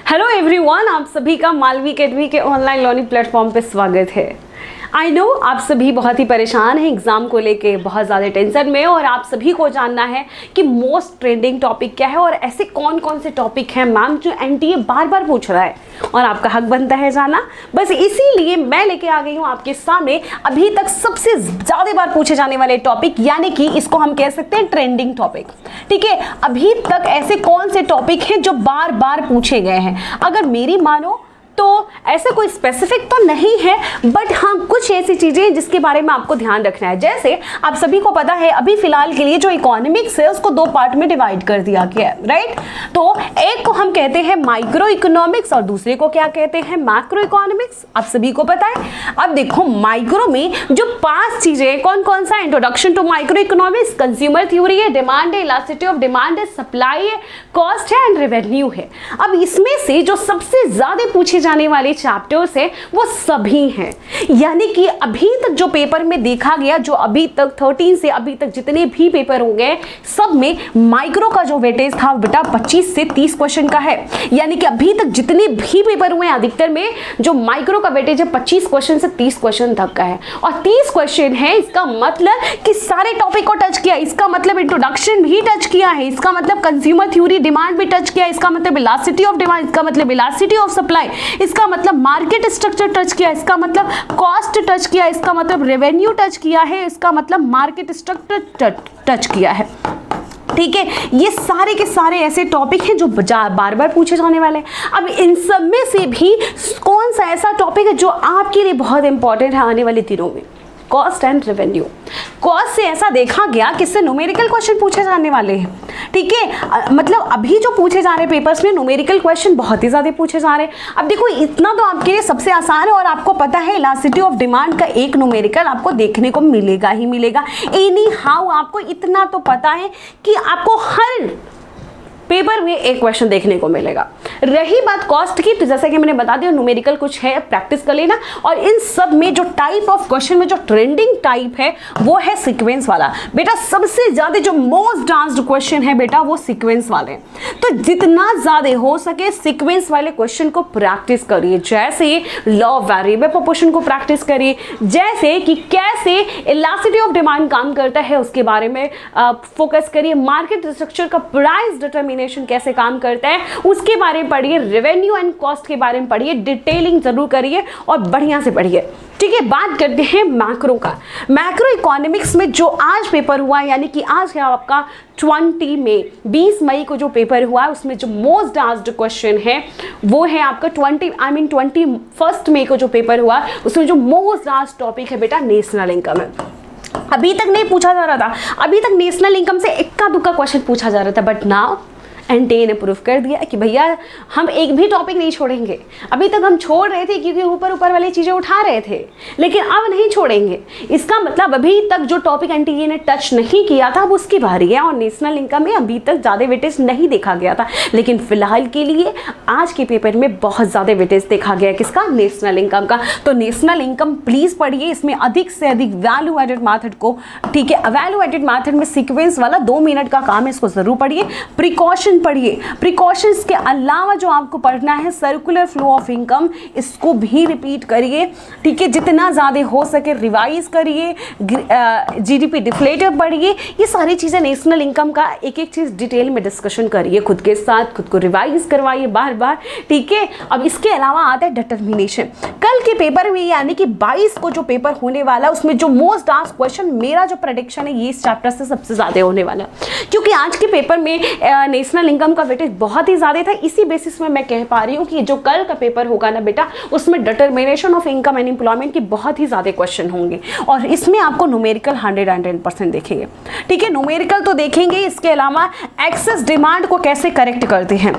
Hello everyone, आप सभी का मालवी अकेडमी के ऑनलाइन लर्निंग प्लेटफॉर्म पे स्वागत है। आई नो आप सभी बहुत ही परेशान हैं एग्ज़ाम को लेके, बहुत ज़्यादा टेंशन में, और आप सभी को जानना है कि मोस्ट ट्रेंडिंग टॉपिक क्या है और ऐसे कौन कौन से टॉपिक हैं मैम जो एनटीए बार बार पूछ रहा है और आपका हक बनता है जाना। बस इसीलिए मैं लेके आ गई हूँ आपके सामने अभी तक सबसे ज़्यादा बार पूछे जाने वाले टॉपिक, यानी कि इसको हम कह सकते हैं ट्रेंडिंग टॉपिक। ठीक है, अभी तक ऐसे कौन से टॉपिक हैं जो बार बार पूछे गए हैं। अगर मेरी मानो तो ऐसा कोई स्पेसिफिक तो नहीं है, बट हाँ कुछ ऐसी चीज़ें हैं जिसके बारे में आपको ध्यान रखना है। जैसे आप सभी को पता है अभी फिलहाल के लिए जो इकोनॉमिक्स है उसको दो पार्ट में डिवाइड कर दिया गया है, राइट। तो एक को हम कहते हैं माइक्रो इकोनॉमिक्स और दूसरे को क्या कहते हैं, मैक्रो इकोनॉमिक्स। आप सभी को पता है। अब देखो माइक्रो में जो 5 चीज़ें कौन कौन सा, introduction to micro economics, consumer theory है, डिमांड है, इलास्टिसिटी ऑफ डिमांड है, सप्लाई है, कॉस्ट है एंड रेवेन्यू है। अब इसमें से जो सबसे ज़्यादा पूछे जाने वाले चैप्टर्स है वो सभी हैं, यानी कि अभी तक जो पेपर में देखा गया, जो अभी तक 13 से अभी तक जितने भी पेपर हो गए सब में माइक्रो का जो वेटेज था बेटा 25 से 30 क्वेश्चन का है। यानी कि अभी तक जितने भी पेपर हुए अधिकतर में जो माइक्रो का वेटेज है 25 क्वेश्चन से 30 क्वेश्चन तक का है। और 30 क्वेश्चन है, इसका मतलब कि सारे टॉपिक को टच किया, इसका मतलब इंट्रोडक्शन भी टच किया है, इसका मतलब कंज्यूमर थ्योरी, डिमांड भी टच किया, इसका मतलब इलास्टिसिटी ऑफ डिमांड, इसका मतलब इलास्टिसिटी ऑफ सप्लाई, इसका मतलब मार्केट स्ट्रक्चर टच किया, इसका मतलब कॉस्ट टच किया, इसका मतलब रेवेन्यू टच किया है, इसका मतलब मार्केट स्ट्रक्चर टच किया है। ठीक है, ये सारे के सारे ऐसे टॉपिक हैं जो बार बार पूछे जाने वाले हैं। अब इन सब में से भी कौन सा ऐसा टॉपिक है जो आपके लिए बहुत इंपॉर्टेंट है आने वाले दिनों में, कॉस्ट एंड रेवेन्यू। कॉस्ट से ऐसा देखा गया कि इससे न्यूमेरिकल क्वेश्चन पूछे जाने वाले हैं। ठीक है, मतलब अभी जो पूछे जा रहे पेपर्स में न्यूमेरिकल क्वेश्चन बहुत ही ज़्यादा पूछे जा रहे हैं। अब देखो इतना तो आपके लिए सबसे आसान है, और आपको पता है इलास्टिसिटी ऑफ डिमांड का एक न्यूमेरिकल आपको देखने को मिलेगा ही मिलेगा। एनी हाउ आपको इतना तो पता है कि आपको हर पेपर में एक क्वेश्चन देखने को मिलेगा। रही बात कॉस्ट की, तो जैसा कि मैंने बता दिया न्यूमेरिकल कुछ है, प्रैक्टिस कर लेना। और इन सब में जो टाइप ऑफ क्वेश्चन में जो ट्रेंडिंग टाइप है वो है सीक्वेंस वाला। बेटा सबसे ज्यादा जो मोस्ट आस्क्ड क्वेश्चन है बेटा वो सीक्वेंस वाले, तो जितना ज्यादा हो सके सीक्वेंस वाले क्वेश्चन को प्रैक्टिस करिए। जैसे लॉ ऑफ वेरिएबल प्रोपोर्शन को प्रैक्टिस करिए, जैसे कि कैसे इलास्टिसिटी ऑफ डिमांड काम करता है उसके बारे में फोकस करिए, मार्केट स्ट्रक्चर का प्राइस डिटरमिनेशन कैसे काम करता है उसके बारे में पढ़िए, रेवेन्यू एंड कॉस्ट के बारे में पढ़िए, डिटेलिंग जरूर करिए और बढ़िया से पढ़िए। ठीक है, बात करते हैं मैक्रो का। मैक्रो इकोनॉमिक्स में जो आज पेपर हुआ, यानी कि आज है आपका 20 मई को जो पेपर हुआ है उसमें जो मोस्ट आस्क्ड क्वेश्चन है वो है आपका 21 मई को जो पेपर हुआ उसमें जो मोस्ट आस्क्ड टॉपिक है बेटा नेशनल इनकम है। अभी तक नहीं पूछा जा रहा था, अभी तक नेशनल इनकम से इक्का दुक्का क्वेश्चन पूछा जा रहा था, बट नाउ एनटीए ने प्रूफ कर दिया कि भैया हम एक भी टॉपिक नहीं छोड़ेंगे। अभी तक हम छोड़ रहे थे क्योंकि ऊपर ऊपर वाली चीज़ें उठा रहे थे, लेकिन अब नहीं छोड़ेंगे। इसका मतलब अभी तक जो टॉपिक एनटीए ने टच नहीं किया था अब उसकी बारी है, और नेशनल इनकम में अभी तक ज़्यादा वेटेज नहीं देखा गया था, लेकिन फिलहाल के लिए आज के पेपर में बहुत ज़्यादा वेटेज देखा गया किसका, नेशनल इनकम का। तो नेशनल इनकम प्लीज़ पढ़िए, इसमें अधिक से अधिक वैल्यू एडेड मैथड को, ठीक है, वैल्यू एडेड मैथड में सीक्वेंस वाला 2 मिनट का काम है, इसको जरूर पढ़िए। प्रिकॉशन पढ़िए, प्रिकॉशंस के अलावा जो आपको पढ़ना है सर्कुलर फ्लो ऑफ इनकम, इसको भी रिपीट करिए। ठीक है, जितना ज़्यादा हो सके रिवाइज करिए, जीडीपी डिफ्लेटर पढ़िए। ये सारी चीज़ें नेशनल इनकम का एक एक चीज़ डिटेल में डिस्कशन करिए खुद के साथ, खुद को रिवाइज करवाइए बार बार। ठीक है, अब इसके अलावा आता है डिटर्मिनेशन। कल के पेपर में यानी कि 22 को जो पेपर होने वाला उसमें जो मोस्ट आस्क्ड क्वेश्चन, मेरा जो प्रेडिक्शन है ये इस चैप्टर से सबसे ज़्यादा होने वाला, क्योंकि आज के पेपर में नेशनल इनकम का वेटेज बहुत ही ज़्यादा था। इसी बेसिस में मैं कह पा रही हूँ कि जो कल का पेपर होगा ना बेटा उसमें determination of income and employment के बहुत ही ज़्यादा क्वेश्चन होंगे, और इसमें आपको न्यूमेरिकल 110% देखेंगे। ठीक है, न्यूमेरिकल तो देखेंगे, इसके अलावा एक्सेस डिमांड को कैसे करेक्ट करते हैं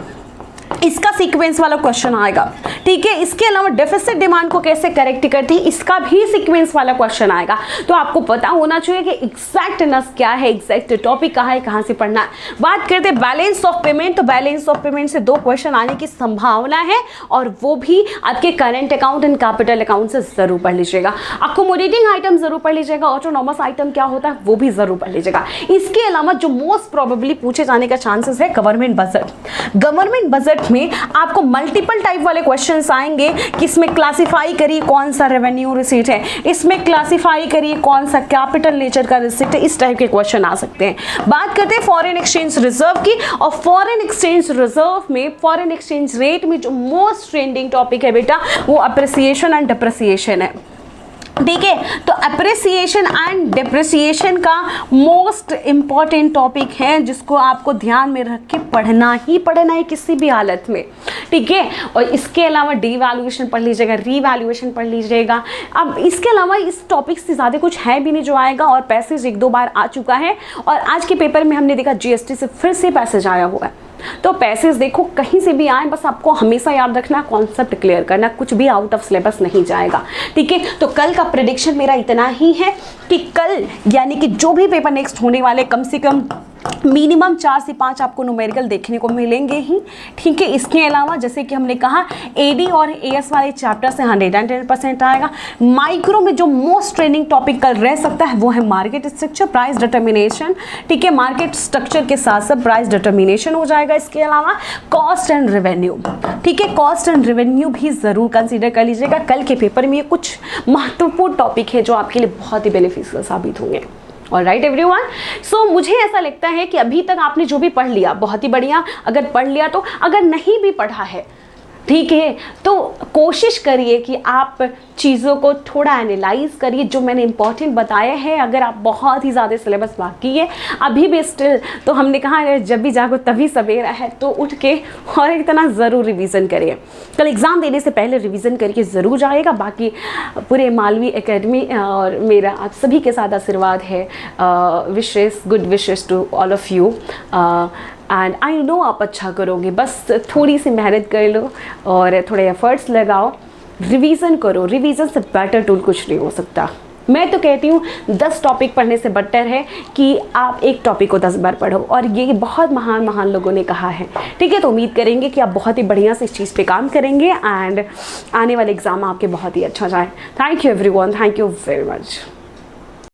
इसका सीक्वेंस वाला क्वेश्चन आएगा। ठीक है, इसके अलावा डेफिसिट डिमांड को कैसे करेक्ट करती है इसका भी सीक्वेंस वाला क्वेश्चन आएगा। तो आपको पता होना चाहिए कि एग्जैक्टनेस क्या है, एग्जैक्ट टॉपिक कहाँ है, कहाँ से पढ़ना है। बात करते हैं बैलेंस ऑफ पेमेंट, तो बैलेंस ऑफ पेमेंट से 2 क्वेश्चन आने की संभावना है, और वो भी आपके current account and capital account से जरूर पढ़ लीजिएगा। अकोमोडेटिंग आइटम जरूर पढ़ लीजिएगा, ऑटोनॉमस आइटम क्या होता है वो भी जरूर पढ़ लीजिएगा। इसके अलावा जो मोस्ट प्रोबेबली पूछे जाने का चांसेस है गवर्नमेंट बजट। गवर्नमेंट बजट में आपको मल्टीपल टाइप वाले क्वेश्चंस आएंगे कि इसमें क्लासिफाई करिए कौन सा रेवेन्यू रिसीट है, इसमें क्लासिफाई करिए कौन सा कैपिटल नेचर का रिसीट है, इस टाइप के क्वेश्चन आ सकते हैं। बात करते हैं फॉरेन एक्सचेंज रिजर्व की, और फॉरेन एक्सचेंज रिजर्व में फॉरेन एक्सचेंज रेट में जो मोस्ट ट्रेंडिंग टॉपिक है बेटा वो अप्रिसिएशन एंड डिप्रिसिएशन है। ठीक है, तो अप्रिसिएशन एंड डिप्रिसिएशन का मोस्ट इंपॉर्टेंट टॉपिक है जिसको आपको ध्यान में रख के पढ़ना ही पढ़ना है किसी भी हालत में। ठीक है, और इसके अलावा डीवैल्यूएशन पढ़ लीजिएगा, रीवैल्यूएशन पढ़ लीजिएगा। अब इसके अलावा इस टॉपिक से ज़्यादा कुछ है भी नहीं जो आएगा, और पैसेज एक दो बार आ चुका है, और आज के पेपर में हमने देखा जीएसटी से फिर से पैसेज आया हुआ है। तो पैसेज देखो कहीं से भी आए, बस आपको हमेशा याद रखना, कॉन्सेप्ट क्लियर करना, कुछ भी आउट ऑफ सिलेबस नहीं जाएगा। ठीक है, तो कल का प्रेडिक्शन मेरा इतना ही है कि कल यानी कि जो भी पेपर नेक्स्ट होने वाले कम से कम मिनिमम 4 से 5 आपको न्यूमेरिकल देखने को मिलेंगे ही। ठीक है, इसके अलावा जैसे कि हमने कहा एडी और एएस वाले चैप्टर से 110% आएगा। माइक्रो में जो मोस्ट ट्रेंडिंग टॉपिक कल रह सकता है वो है मार्केट स्ट्रक्चर, प्राइस डिटर्मिनेशन। ठीक है, मार्केट स्ट्रक्चर के साथ साथ प्राइस डिटर्मिनेशन हो जाएगा। इसके अलावा कॉस्ट एंड रेवेन्यू। ठीक है, कॉस्ट एंड रेवेन्यू भी ज़रूर कंसीडर कर लीजिएगा। कल के पेपर में ये कुछ महत्वपूर्ण टॉपिक है जो आपके लिए बहुत ही बेनिफिशियल साबित होंगे। ऑलराइट एवरीवन, सो मुझे ऐसा लगता है कि अभी तक आपने जो भी पढ़ लिया बहुत ही बढ़िया। अगर पढ़ लिया तो, अगर नहीं भी पढ़ा है ठीक है, तो कोशिश करिए कि आप चीज़ों को थोड़ा एनालाइज करिए जो मैंने इंपॉर्टेंट बताया है। अगर आप बहुत ही ज़्यादा सिलेबस बाकी है अभी भी स्टिल, तो हमने कहा जब भी जागो तभी सवेरा है, तो उठ के और इतना ज़रूर रिवीजन करिए। कल एग्ज़ाम देने से पहले रिवीजन करके ज़रूर जाएगा। बाकी पूरे मालवी एकेडमी और मेरा आप सभी के साथ आशीर्वाद है। Wishes, good wishes to all of you, and I know आप अच्छा करोगे। बस थोड़ी सी मेहनत कर लो और थोड़े एफर्ट्स लगाओ, रिवीजन करो। रिवीजन से बेटर टूल कुछ नहीं हो सकता। मैं तो कहती हूँ 10 टॉपिक पढ़ने से बेटर है कि आप एक टॉपिक को 10 बार पढ़ो, और ये बहुत महान लोगों ने कहा है। ठीक है, तो उम्मीद करेंगे कि आप बहुत ही बढ़िया से इस चीज़ पे काम करेंगे एंड आने वाले एग्ज़ाम आपके बहुत ही अच्छा जाए। Thank you everyone, thank you very much.